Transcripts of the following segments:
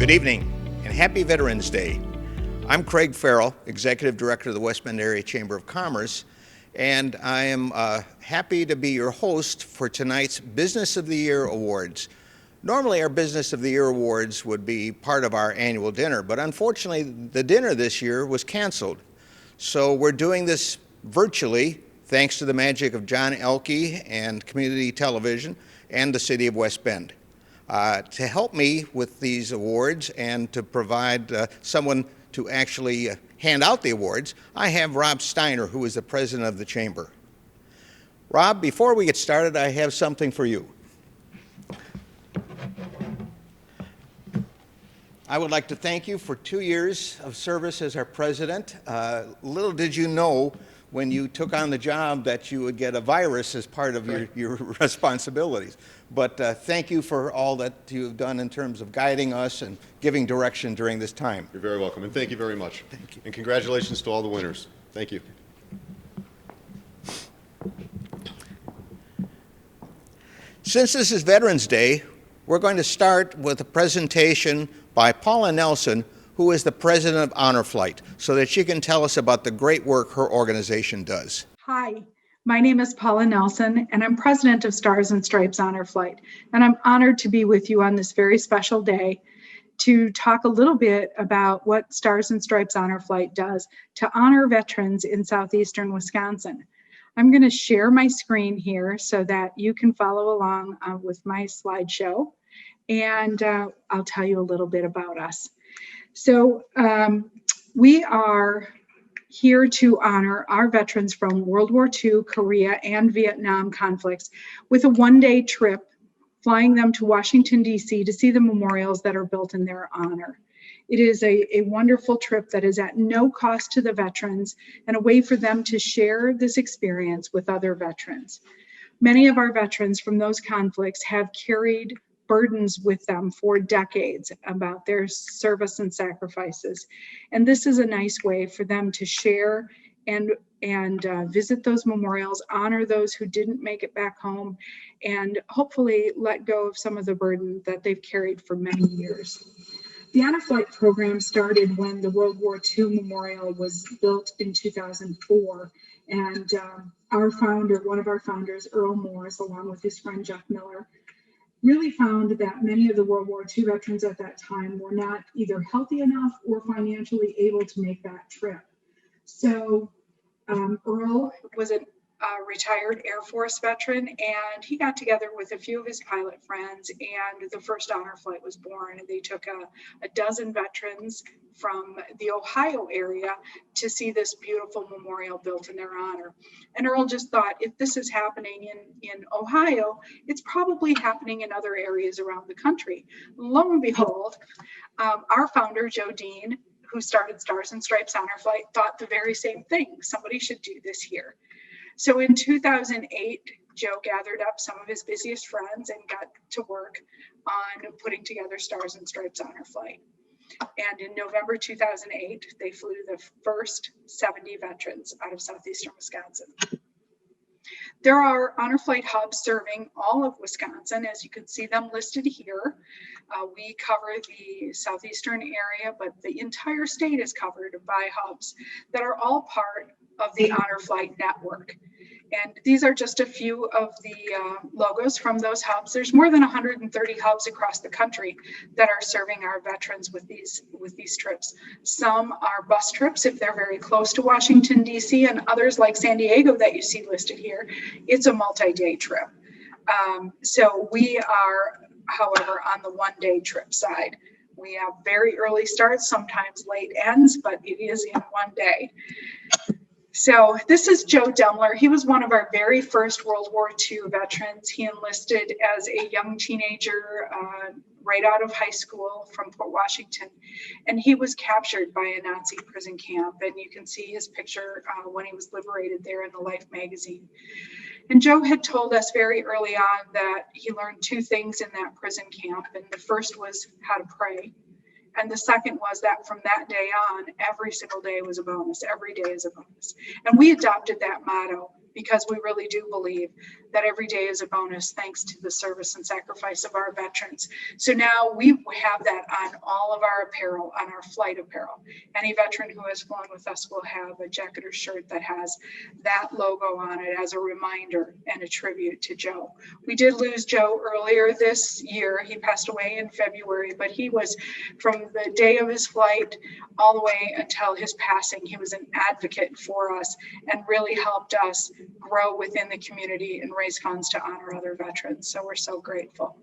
Good evening and happy Veterans Day. I'm Craig Farrell, Executive Director of the West Bend Area Chamber of Commerce, and I am happy to be your host for tonight's Business of the Year Awards. Normally our Business of the Year Awards would be part of our annual dinner, but unfortunately the dinner this year was canceled. So we're doing this virtually thanks to the magic of John Elke and community television and the City of West Bend. To help me with these awards and to provide someone to actually hand out the awards, I have Rob Steiner, who is the president of the Chamber. Rob, before we get started, I have something for you. I would like to thank you for 2 years of service as our president. Little did you know when you took on the job that you would get a virus as part of your responsibilities. But thank you for all that you've done in terms of guiding us and giving direction during this time. You're very welcome, and thank you very much. Thank you. And congratulations to all the winners. Thank you. Since this is Veterans Day, we're going to start with a presentation by Paula Nelson, who is the president of Honor Flight, so that she can tell us about the great work her organization does. Hi, my name is Paula Nelson, and I'm president of Stars and Stripes Honor Flight. And I'm honored to be with you on this very special day to talk a little bit about what Stars and Stripes Honor Flight does to honor veterans in southeastern Wisconsin. I'm going to share my screen here so that you can follow along with my slideshow, and I'll tell you a little bit about us. So we are here to honor our veterans from World War II, Korea, and Vietnam conflicts with a one-day trip, flying them to Washington, D.C. to see the memorials that are built in their honor. It is a wonderful trip that is at no cost to the veterans and a way for them to share this experience with other veterans. Many of our veterans from those conflicts have carried burdens with them for decades about their service and sacrifices. And this is a nice way for them to share and visit those memorials, honor those who didn't make it back home, and hopefully let go of some of the burden that they've carried for many years. The Honor Flight program started when the World War II Memorial was built in 2004. And one of our founders, Earl Morris, along with his friend Jeff Miller, really found that many of the World War II veterans at that time were not either healthy enough or financially able to make that trip. So Earl was a retired Air Force veteran, and he got together with a few of his pilot friends, and the first Honor Flight was born. And they took a dozen veterans from the Ohio area to see this beautiful memorial built in their honor. And Earl just thought, if this is happening in Ohio, it's probably happening in other areas around the country. Lo and behold, our founder, Joe Dean, who started Stars and Stripes Honor Flight, thought the very same thing. Somebody should do this here. So in 2008, Joe gathered up some of his busiest friends and got to work on putting together Stars and Stripes Honor Flight. And in November 2008, they flew the first 70 veterans out of southeastern Wisconsin. There are Honor Flight hubs serving all of Wisconsin, as you can see them listed here. We cover the southeastern area, but the entire state is covered by hubs that are all part of the Honor Flight network. And these are just a few of the logos from those hubs. There's more than 130 hubs across the country that are serving our veterans with these trips. Some are bus trips if they're very close to Washington, D.C., and others like San Diego that you see listed here, it's a multi-day trip. So we are, however, on the one-day trip side. We have very early starts, sometimes late ends, but it is in one day. So this is Joe Demler. He was one of our very first World War II veterans. He enlisted as a young teenager right out of high school from Port Washington, and he was captured by a Nazi prison camp. And you can see his picture when he was liberated there in the Life magazine. And Joe had told us very early on that he learned two things in that prison camp. And the first was how to pray. And the second was that from that day on, every single day was a bonus. Every day is a bonus. And we adopted that motto because we really do believe that every day is a bonus thanks to the service and sacrifice of our veterans. So now we have that on all of our apparel, on our flight apparel. Any veteran who has flown with us will have a jacket or shirt that has that logo on it as a reminder and a tribute to Joe. We did lose Joe earlier this year. He passed away in February, but he was, from the day of his flight all the way until his passing, he was an advocate for us and really helped us grow within the community and raise funds to honor other veterans. So we're so grateful.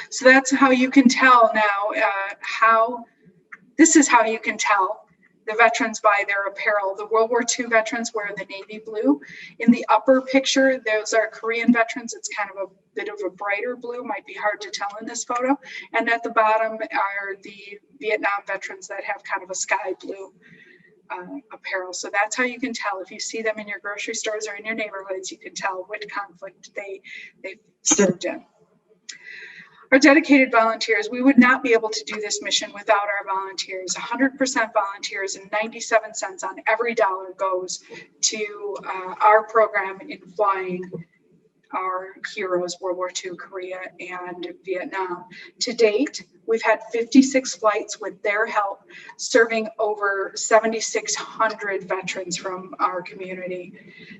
So that's how you can tell now, this is how you can tell the veterans by their apparel. The World War II veterans wear the navy blue. In the upper picture, those are Korean veterans. It's kind of a bit of a brighter blue, might be hard to tell in this photo. And at the bottom are the Vietnam veterans that have kind of a sky blue apparel. So that's how you can tell. If you see them in your grocery stores or in your neighborhoods, you can tell which conflict they served in. Our dedicated volunteers, we would not be able to do this mission without our volunteers. 100% volunteers, and 97 cents on every dollar goes to our program in flying our heroes, World War II, Korea, and Vietnam. To date, we've had 56 flights with their help, serving over 7,600 veterans from our community.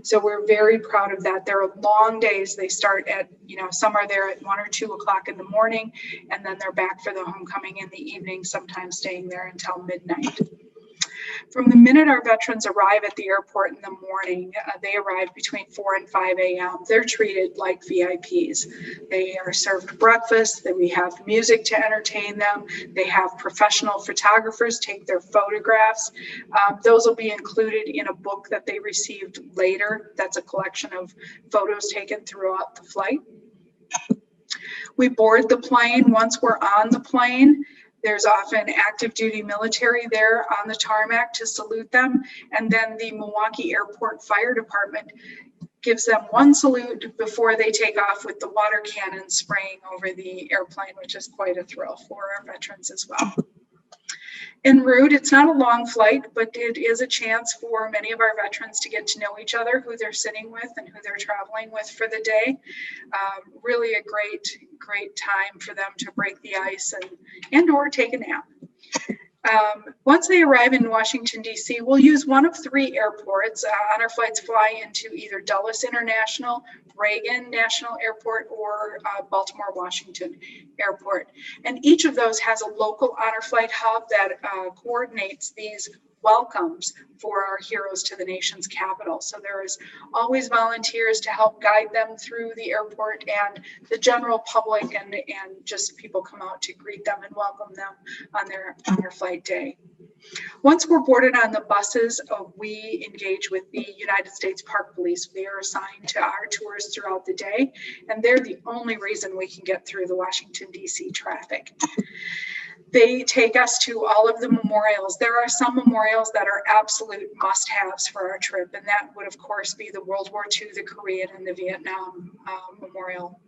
So we're very proud of that. They're long days. They start at, some are there at 1 or 2 o'clock in the morning, and then they're back for the homecoming in the evening, sometimes staying there until midnight. From the minute our veterans arrive at the airport in the morning, they arrive between 4 and 5 a.m. They're treated like VIPs. They are served breakfast, then we have music to entertain them. They have professional photographers take their photographs. Those will be included in a book that they received later. That's a collection of photos taken throughout the flight. We board the plane. Once we're on the plane, there's often active duty military there on the tarmac to salute them. And then the Milwaukee Airport Fire Department gives them one salute before they take off with the water cannon spraying over the airplane, which is quite a thrill for our veterans as well. En route, it's not a long flight, but it is a chance for many of our veterans to get to know each other, who they're sitting with and who they're traveling with for the day. Really a great time for them to break the ice and or take a nap. Once they arrive in Washington, D.C., we'll use one of 3 airports. On our flights fly into either Dulles International, Reagan National Airport, or Baltimore Washington Airport. And each of those has a local honor flight hub that coordinates these welcomes for our heroes to the nation's capital. So there is always volunteers to help guide them through the airport, and the general public and just people come out to greet them and welcome them on their flight day. Once we're boarded on the buses, we engage with the United States Park Police. They are assigned to our tours throughout the day, and they're the only reason we can get through the Washington, D.C. traffic. They take us to all of the memorials. There are some memorials that are absolute must-haves for our trip, and that would, of course, be the World War II, the Korean, and the Vietnam Memorial.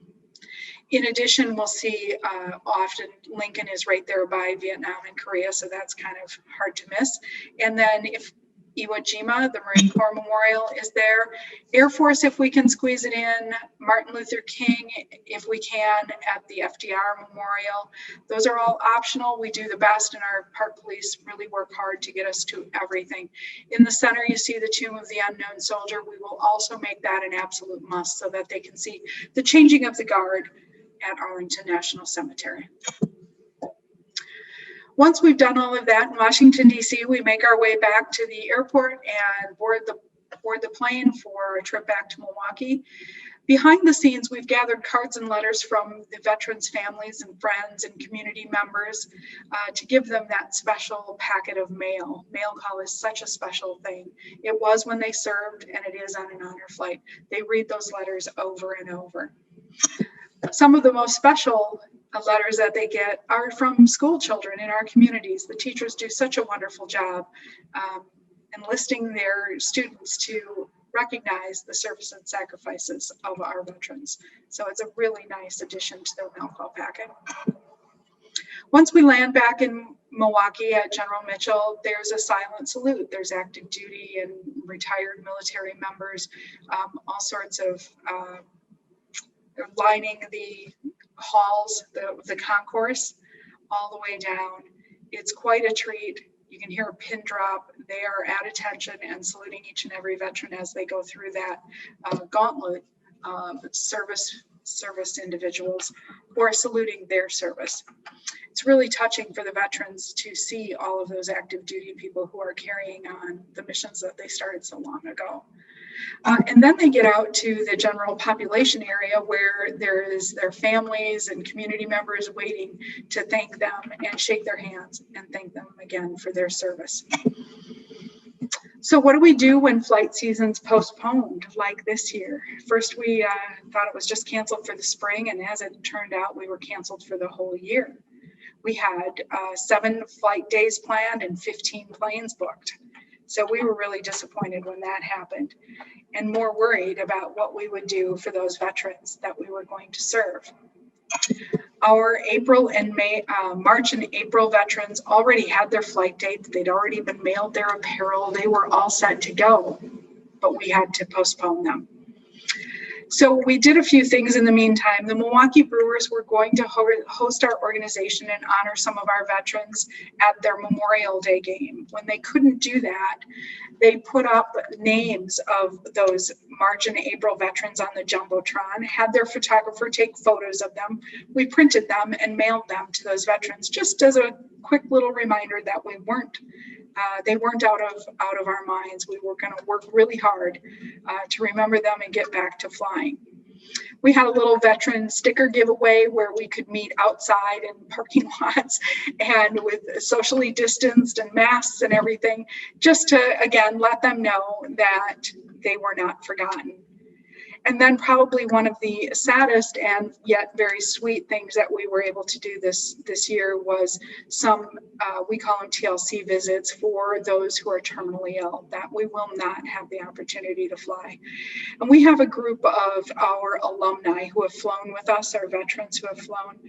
In addition, we'll see often Lincoln is right there by Vietnam and Korea, so that's kind of hard to miss. And then if Iwo Jima, the Marine Corps Memorial, is there. Air Force, if we can squeeze it in. Martin Luther King, if we can, at the FDR Memorial. Those are all optional. We do the best, and our Park Police really work hard to get us to everything. In the center, you see the Tomb of the Unknown Soldier. We will also make that an absolute must so that they can see the changing of the guard at Arlington National Cemetery. Once we've done all of that in Washington, D.C., we make our way back to the airport and board the plane for a trip back to Milwaukee. Behind the scenes, we've gathered cards and letters from the veterans' families and friends and community members to give them that special packet of mail. Mail call is such a special thing. It was when they served, and it is on an honor flight. They read those letters over and over. Some of the most special letters that they get are from school children in our communities. The teachers do such a wonderful job enlisting their students to recognize the service and sacrifices of our veterans. So it's a really nice addition to their mail call packet. Once we land back in Milwaukee at General Mitchell, there's a silent salute. There's active duty and retired military members, all sorts of lining the halls, the concourse, all the way down. It's quite a treat. You can hear a pin drop. They are at attention and saluting each and every veteran as they go through that gauntlet of service individuals who are saluting their service. It's really touching for the veterans to see all of those active duty people who are carrying on the missions that they started so long ago. And then they get out to the general population area where there is their families and community members waiting to thank them and shake their hands and thank them again for their service. So what do we do when flight season's postponed like this year? First, we thought it was just canceled for the spring, and as it turned out, we were canceled for the whole year. We had 7 flight days planned and 15 planes booked. So we were really disappointed when that happened and more worried about what we would do for those veterans that we were going to serve. Our March and April veterans already had their flight dates. They'd already been mailed their apparel. They were all set to go, but we had to postpone them. So we did a few things in the meantime. The Milwaukee Brewers were going to host our organization and honor some of our veterans at their Memorial Day game. When they couldn't do that, they put up names of those March and April veterans on the Jumbotron, had their photographer take photos of them. We printed them and mailed them to those veterans just as a quick little reminder that they weren't out of our minds. We were going to work really hard to remember them and get back to flying. We had a little veteran sticker giveaway where we could meet outside in parking lots and with socially distanced and masks and everything, just to, again, let them know that they were not forgotten. And then probably one of the saddest and yet very sweet things that we were able to do this year was some, we call them TLC visits for those who are terminally ill, that we will not have the opportunity to fly. And we have a group of our alumni who have flown with us, our veterans who have flown,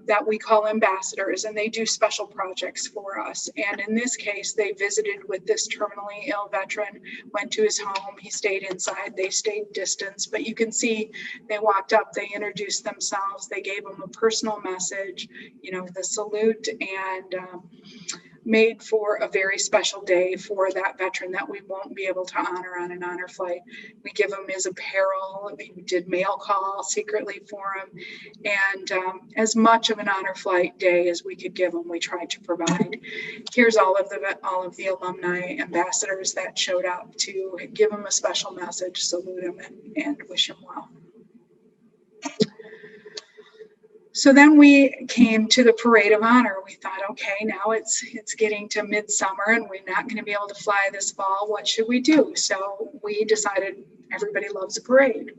that we call ambassadors, and they do special projects for us. And in this case, they visited with this terminally ill veteran, went to his home, he stayed inside, they stayed distant. But you can see they walked up, they introduced themselves, they gave him a personal message, the salute, and made for a very special day for that veteran that we won't be able to honor on an honor flight. We give him his apparel, we did mail call secretly for him, and as much of an honor flight day as we could give him, we tried to provide. Here's all of the alumni ambassadors that showed up to give him a special message, salute him, and wish him well. So then we came to the Parade of Honor. We thought, okay, now it's getting to midsummer and we're not going to be able to fly this fall. What should we do? So we decided everybody loves a parade.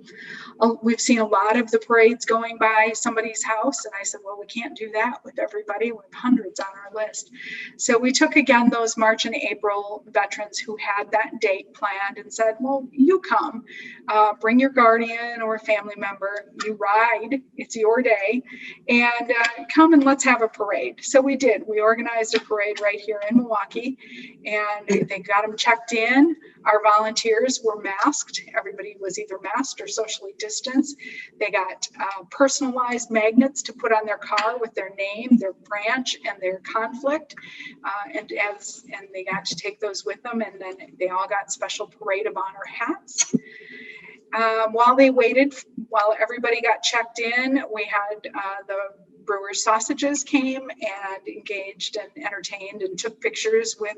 We've seen a lot of the parades going by somebody's house. And I said, well, we can't do that with everybody. We have hundreds on our list. So we took again those March and April veterans who had that date planned and said, well, you come, bring your guardian or a family member, you ride, it's your day, and come and let's have a parade. So we did. We organized a parade right here in Milwaukee, and they got them checked in. Our volunteers were masked. Everybody was either masked or socially distanced. They got personalized magnets to put on their car with their name, their branch, and their conflict. And they got to take those with them. And then they all got special Parade of Honor hats. While they waited, while everybody got checked in, we had the Brewers sausages came and engaged and entertained and took pictures with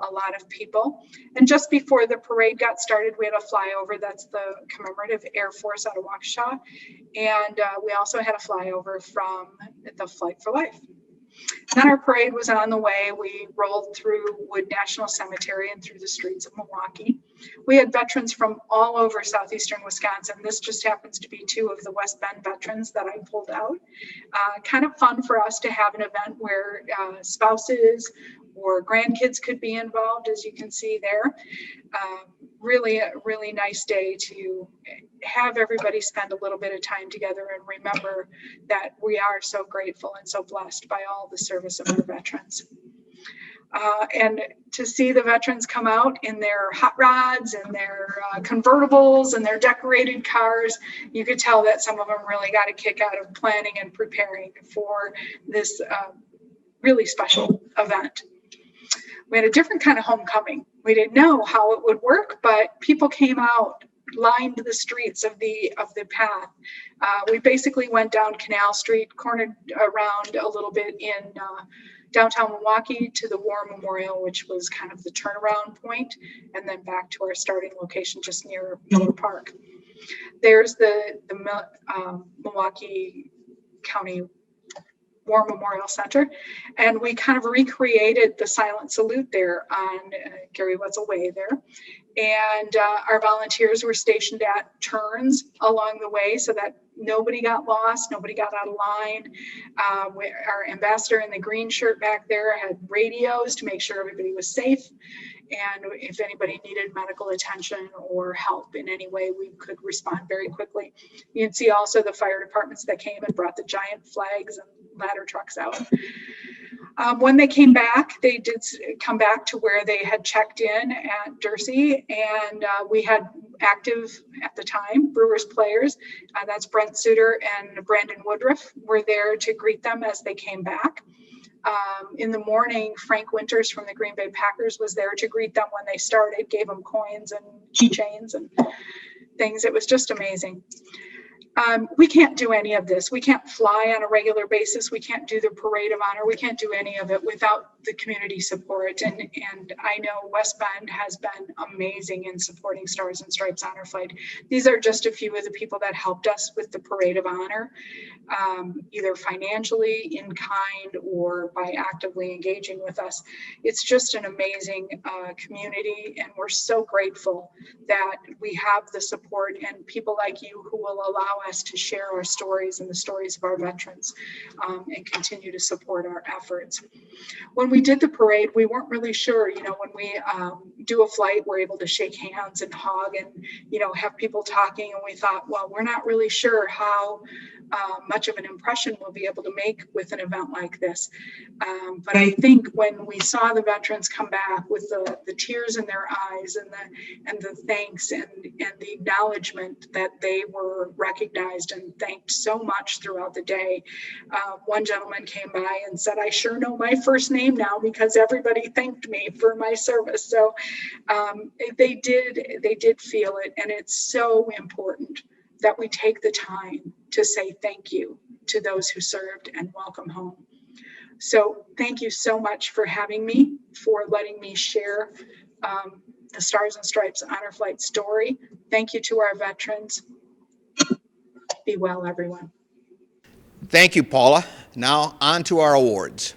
a lot of people. And just before the parade got started, we had a flyover. That's the commemorative Air Force out of Waukesha. And we also had a flyover from the Flight for Life. Then our parade was on the way. We rolled through Wood National Cemetery and through the streets of Milwaukee. We had veterans from all over southeastern Wisconsin. This just happens to be 2 of the West Bend veterans that I pulled out. Kind of fun for us to have an event where spouses or grandkids could be involved, as you can see there. really a really nice day to have everybody spend a little bit of time together and remember that we are so grateful and so blessed by all the service of our veterans. And to see the veterans come out in their hot rods and their convertibles and their decorated cars, you could tell that some of them really got a kick out of planning and preparing for this really special event. We had a different kind of homecoming. We didn't know how it would work, but people came out, lined the streets of the path. We basically went down Canal Street, cornered around a little bit in downtown Milwaukee to the War Memorial, which was kind of the turnaround point, and then back to our starting location just near Miller Park. There's the Milwaukee County War Memorial Center, and we kind of recreated the silent salute there on Gary Wetzel Way there. And our volunteers were stationed at turns along the way so that nobody got lost, nobody got out of line. Our ambassador in the green shirt back there had radios to make sure everybody was safe. And if anybody needed medical attention or help in any way, we could respond very quickly. You can see also the fire departments that came and brought the giant flags and ladder trucks out. When they came back, they did come back to where they had checked in at Jersey, and we had active at the time Brewers Players. That's Brent Suter and Brandon Woodruff were there to greet them as they came back. In the morning, Frank Winters from the Green Bay Packers was there to greet them when they started, gave them coins and keychains and things. It was just amazing. We can't do any of this. We can't fly on a regular basis. We can't do the Parade of Honor. We can't do any of it without the community support. And I know West Bend has been amazing in supporting Stars and Stripes Honor Flight. These are just a few of the people that helped us with the Parade of Honor, either financially, in kind, or by actively engaging with us. It's just an amazing community, and we're so grateful that we have the support and people like you who will allow us to share our stories and the stories of our veterans, and continue to support our efforts. When we did the parade, we weren't really sure, when we do a flight, we're able to shake hands and hug and, have people talking. And we thought, well, we're not really sure how much of an impression we'll be able to make with an event like this. But I think when we saw the veterans come back with the tears in their eyes and the thanks and the acknowledgement that they were recognized and thanked so much throughout the day. One gentleman came by and said, I sure know my first name now because everybody thanked me for my service. So they did feel it, and it's so important that we take the time to say thank you to those who served and welcome home. So thank you so much for having me, for letting me share the Stars and Stripes Honor Flight story. Thank you to our veterans. Be well, everyone. Thank you, Paula. Now on to our awards.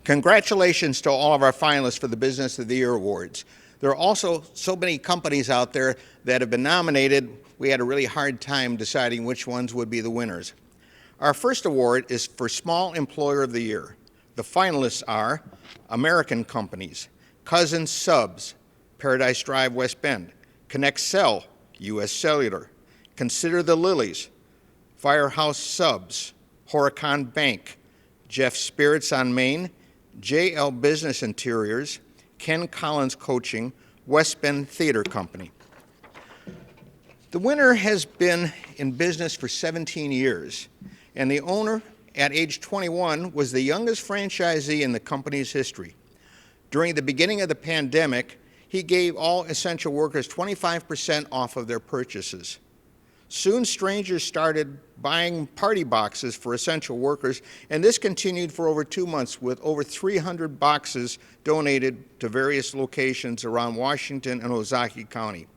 Congratulations to all of our finalists for the Business of the Year Awards. There are also so many companies out there that have been nominated. We had a really hard time deciding which ones would be the winners. Our first award is for Small Employer of the Year. The finalists are American Companies, Cousins Subs, Paradise Drive West Bend, Connexcel, U.S. Cellular, Consider the Lilies, Firehouse Subs, Horicon Bank, Jeff Spirits on Main, JL Business Interiors, Ken Collins Coaching, West Bend Theater Company. The winner has been in business for 17 years, and the owner at age 21 was the youngest franchisee in the company's history. During the beginning of the pandemic, he gave all essential workers 25% off of their purchases. Soon, strangers started buying party boxes for essential workers, and this continued for over 2 months with over 300 boxes donated to various locations around Washington and Ozaukee County.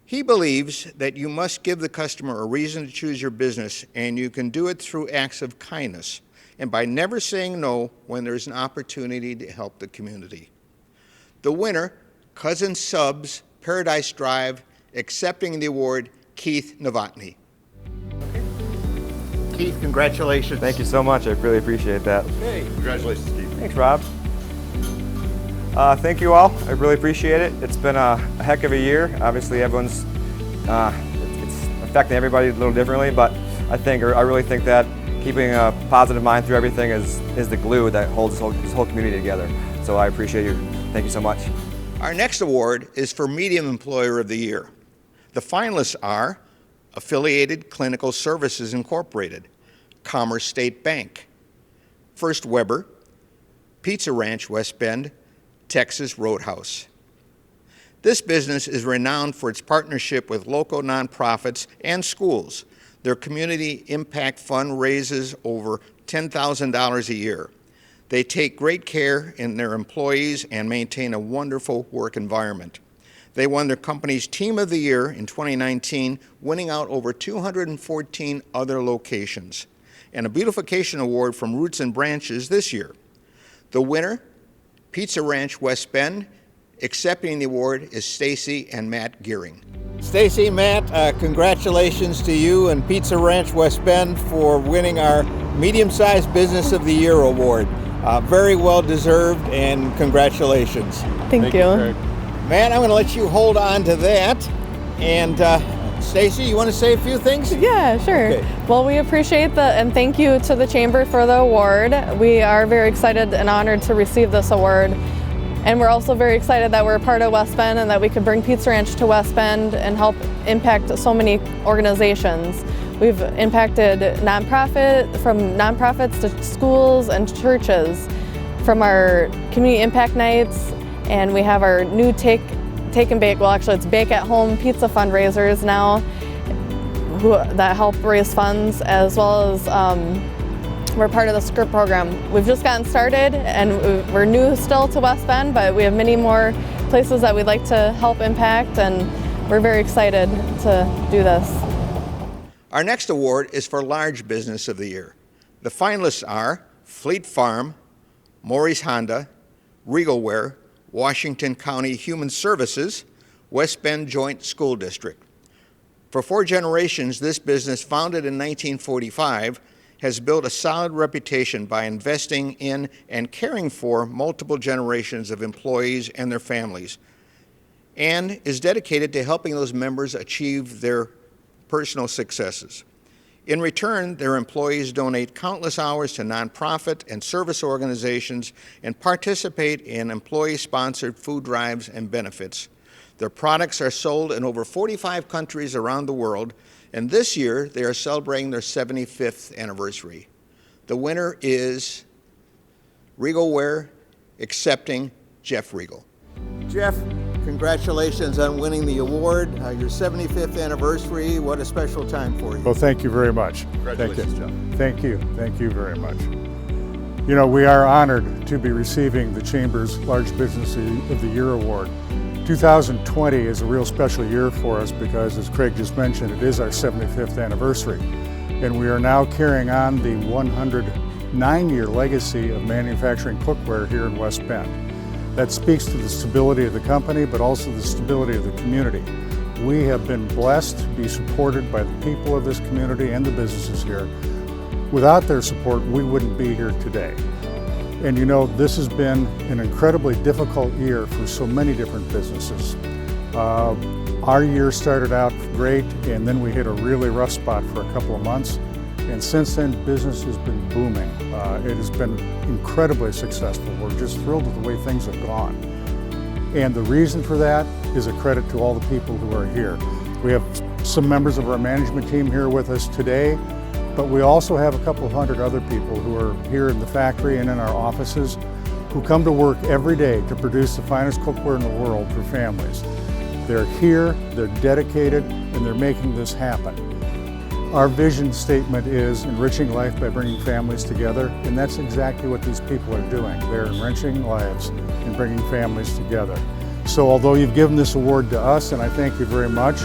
He believes that you must give the customer a reason to choose your business, and you can do it through acts of kindness and by never saying no when there's an opportunity to help the community. The winner, Cousins Subs, Paradise Drive, accepting the award, Keith Novotny. Keith, congratulations. Thank you so much. I really appreciate that. Hey, congratulations, Steve. Thanks, Rob. Thank you all. I really appreciate it. It's been a heck of a year. Obviously, everyone's it's affecting everybody a little differently, but I really think that keeping a positive mind through everything is the glue that holds this whole community together. So I appreciate you. Thank you so much. Our next award is for Medium Employer of the Year. The finalists are Affiliated Clinical Services Incorporated, Commerce State Bank, First Weber, Pizza Ranch West Bend, Texas Roadhouse. This business is renowned for its partnership with local nonprofits and schools. Their community impact fund raises over $10,000 a year. They take great care in their employees and maintain a wonderful work environment. They won their company's Team of the Year in 2019, winning out over 214 other locations, and a Beautification Award from Roots and Branches this year. The winner, Pizza Ranch West Bend. Accepting the award is Stacy and Matt Gearing. Stacy, Matt, congratulations to you and Pizza Ranch West Bend for winning our Medium-Sized Business of the Year award. Very well deserved, and congratulations. Thank you. Matt, I'm going to let you hold on to that. And Stacy, you want to say a few things? Yeah, sure. Okay. Well, we appreciate and thank you to the Chamber for the award. We are very excited and honored to receive this award. And we're also very excited that we're a part of West Bend and that we could bring Pizza Ranch to West Bend and help impact so many organizations. We've impacted from nonprofits to schools and churches, from our community impact nights, and we have our new take and bake, well actually it's bake at home pizza fundraisers now that help raise funds, as well as we're part of the Escort program. We've just gotten started and we're new still to West Bend, but we have many more places that we'd like to help impact, and we're very excited to do this. Our next award is for Large Business of the Year. The finalists are Fleet Farm, Maurice Honda, Regalware, Washington County Human Services, West Bend Joint School District. For 4 generations, this business, founded in 1945, has built a solid reputation by investing in and caring for multiple generations of employees and their families, and is dedicated to helping those members achieve their personal successes. In return, their employees donate countless hours to nonprofit and service organizations and participate in employee-sponsored food drives and benefits. Their products are sold in over 45 countries around the world, and this year they are celebrating their 75th anniversary. The winner is Regalware, accepting Jeff Regal. Jeff, congratulations on winning the award. Your 75th anniversary, what a special time for you. Well, thank you very much. Congratulations, Jeff. Thank you. Thank you very much. You know, we are honored to be receiving the Chamber's Large Business of the Year Award. 2020 is a real special year for us because, as Craig just mentioned, it is our 75th anniversary. And we are now carrying on the 109-year legacy of manufacturing cookware here in West Bend. That speaks to the stability of the company, but also the stability of the community. We have been blessed to be supported by the people of this community and the businesses here. Without their support, we wouldn't be here today. And you know, this has been an incredibly difficult year for so many different businesses. Our year started out great, and then we hit a really rough spot for a couple of months. And since then, business has been booming. It has been incredibly successful. We're just thrilled with the way things have gone. And the reason for that is a credit to all the people who are here. We have some members of our management team here with us today, but we also have a couple of hundred other people who are here in the factory and in our offices who come to work every day to produce the finest cookware in the world for families. They're here, they're dedicated, and they're making this happen. Our vision statement is enriching life by bringing families together, and that's exactly what these people are doing. They're enriching lives and bringing families together. So although you've given this award to us, and I thank you very much,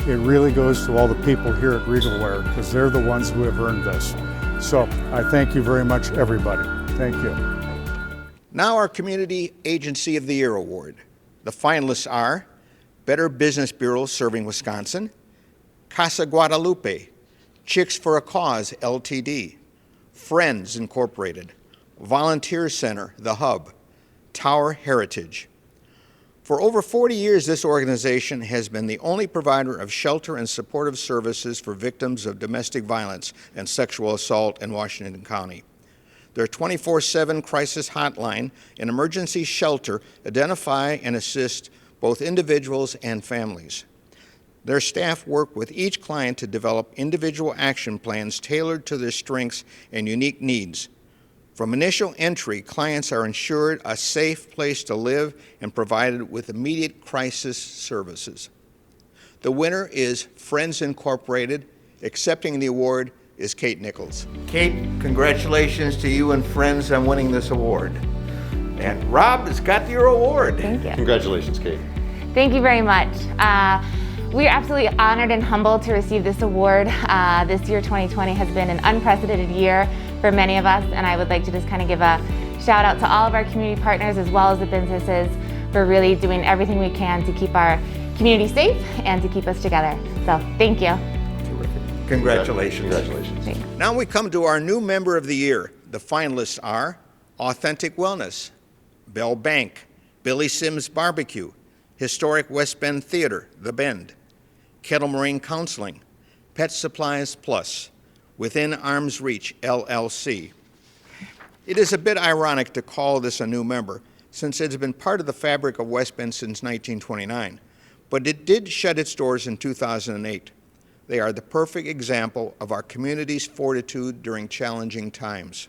it really goes to all the people here at Regalware, because they're the ones who have earned this. So I thank you very much, everybody. Thank you. Now our Community Agency of the Year Award. The finalists are Better Business Bureau Serving Wisconsin, Casa Guadalupe, Chicks for a Cause, Ltd., Friends Incorporated, Volunteer Center, The Hub, Tower Heritage. For over 40 years, this organization has been the only provider of shelter and supportive services for victims of domestic violence and sexual assault in Washington County. Their 24/7 crisis hotline and emergency shelter identify and assist both individuals and families. Their staff work with each client to develop individual action plans tailored to their strengths and unique needs. From initial entry, clients are ensured a safe place to live and provided with immediate crisis services. The winner is Friends Incorporated. Accepting the award is Kate Nichols. Kate, congratulations to you and Friends on winning this award. And Rob has got your award. Thank you. Congratulations, Kate. Thank you very much. We are absolutely honored and humbled to receive this award. This year, 2020, has been an unprecedented year for many of us, and I would like to just kind of give a shout out to all of our community partners as well as the businesses for really doing everything we can to keep our community safe and to keep us together. So thank you. Terrific. Congratulations. Congratulations. Thanks. Now we come to our new member of the year. The finalists are Authentic Wellness, Bell Bank, Billy Sims Barbecue, Historic West Bend Theater, The Bend, Kettle Moraine Counseling, Pet Supplies Plus, Within Arm's Reach, LLC. It is a bit ironic to call this a new member, since it has been part of the fabric of West Bend since 1929, but it did shut its doors in 2008. They are the perfect example of our community's fortitude during challenging times.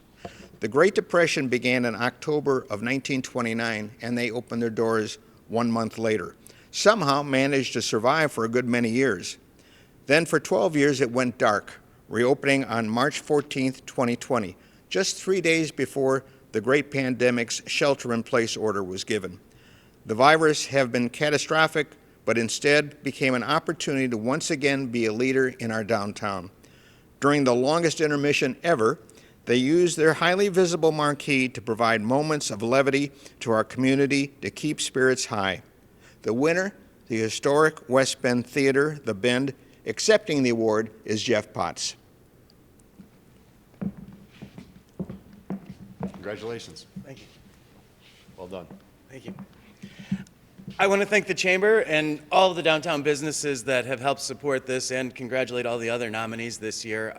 The Great Depression began in October of 1929, and they opened their doors 1 month later. Somehow managed to survive for a good many years. Then for 12 years it went dark, reopening on March 14th, 2020, just 3 days before the great pandemic's shelter-in-place order was given. The virus have been catastrophic, but instead became an opportunity to once again be a leader in our downtown. During the longest intermission ever, they used their highly visible marquee to provide moments of levity to our community to keep spirits high. The winner, the historic West Bend Theater, The Bend. Accepting the award is Jeff Potts. Congratulations. Thank you. Well done. Thank you. I want to thank the Chamber and all of the downtown businesses that have helped support this, and congratulate all the other nominees this year.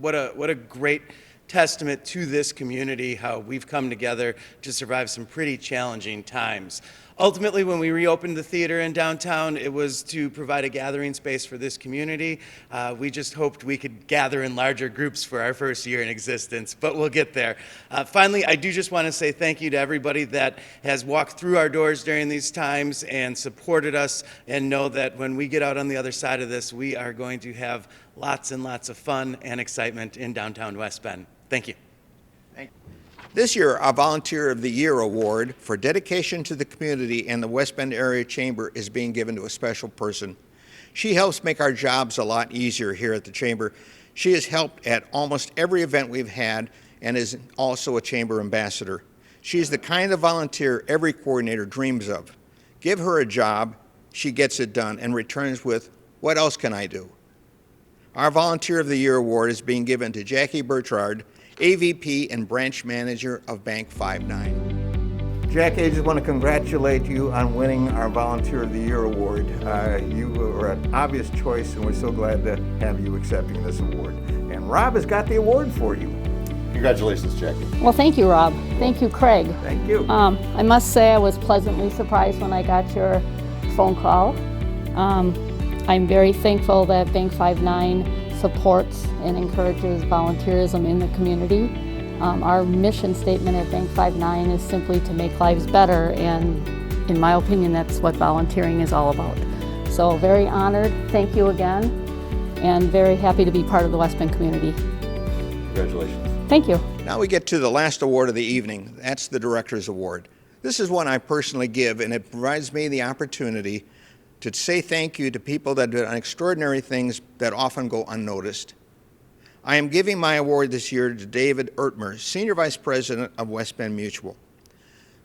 What a great testament to this community, how we've come together to survive some pretty challenging times. Ultimately, when we reopened the theater in downtown, it was to provide a gathering space for this community. We just hoped we could gather in larger groups for our first year in existence, but we'll get there. Finally, I do just want to say thank you to everybody that has walked through our doors during these times and supported us, and know that when we get out on the other side of this, we are going to have lots and lots of fun and excitement in downtown West Bend. Thank you. This year, our Volunteer of the Year award for dedication to the community and the West Bend Area Chamber is being given to a special person. She helps make our jobs a lot easier here at the Chamber. She has helped at almost every event we've had and is also a Chamber ambassador. She's the kind of volunteer every coordinator dreams of. Give her a job, she gets it done, and returns with, "What else can I do?" Our Volunteer of the Year award is being given to Jackie Bertrard, AVP and Branch Manager of Bank 59. Jackie, I just want to congratulate you on winning our Volunteer of the Year award. You were an obvious choice, and we're so glad to have you accepting this award. And Rob has got the award for you. Congratulations, Jackie. Well, thank you, Rob. Thank you, Craig. Thank you. I must say I was pleasantly surprised when I got your phone call. I'm very thankful that Bank 59 supports and encourages volunteerism in the community. Our mission statement at Bank 59 is simply to make lives better, and in my opinion, that's what volunteering is all about. So very honored, thank you again, and very happy to be part of the West Bend community. Congratulations. Thank you. Now we get to the last award of the evening. That's the Director's Award. This is one I personally give, and it provides me the opportunity to say thank you to people that do extraordinary things that often go unnoticed. I am giving my award this year to David Ertmer, Senior Vice President of West Bend Mutual.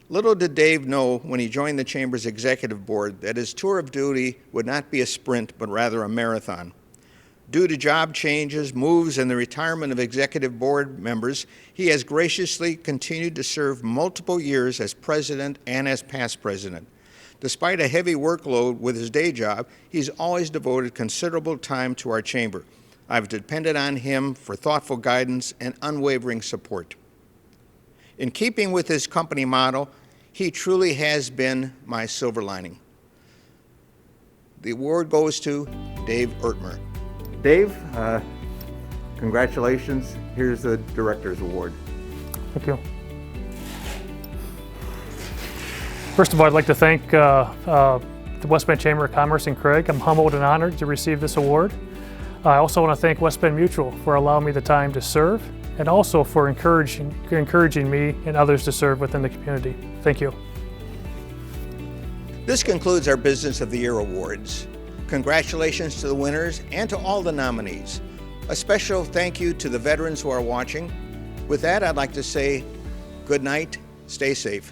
Little did Dave know when he joined the Chamber's Executive Board that his tour of duty would not be a sprint, but rather a marathon. Due to job changes, moves, and the retirement of executive board members, he has graciously continued to serve multiple years as president and as past president. Despite a heavy workload with his day job, he's always devoted considerable time to our chamber. I've depended on him for thoughtful guidance and unwavering support. In keeping with his company motto, he truly has been my silver lining. The award goes to Dave Ertmer. Dave, congratulations. Here's the Director's Award. Thank you. First of all, I'd like to thank the West Bend Chamber of Commerce and Craig. I'm humbled and honored to receive this award. I also want to thank West Bend Mutual for allowing me the time to serve and also for encouraging me and others to serve within the community. Thank you. This concludes our Business of the Year awards. Congratulations to the winners and to all the nominees. A special thank you to the veterans who are watching. With that, I'd like to say good night, stay safe.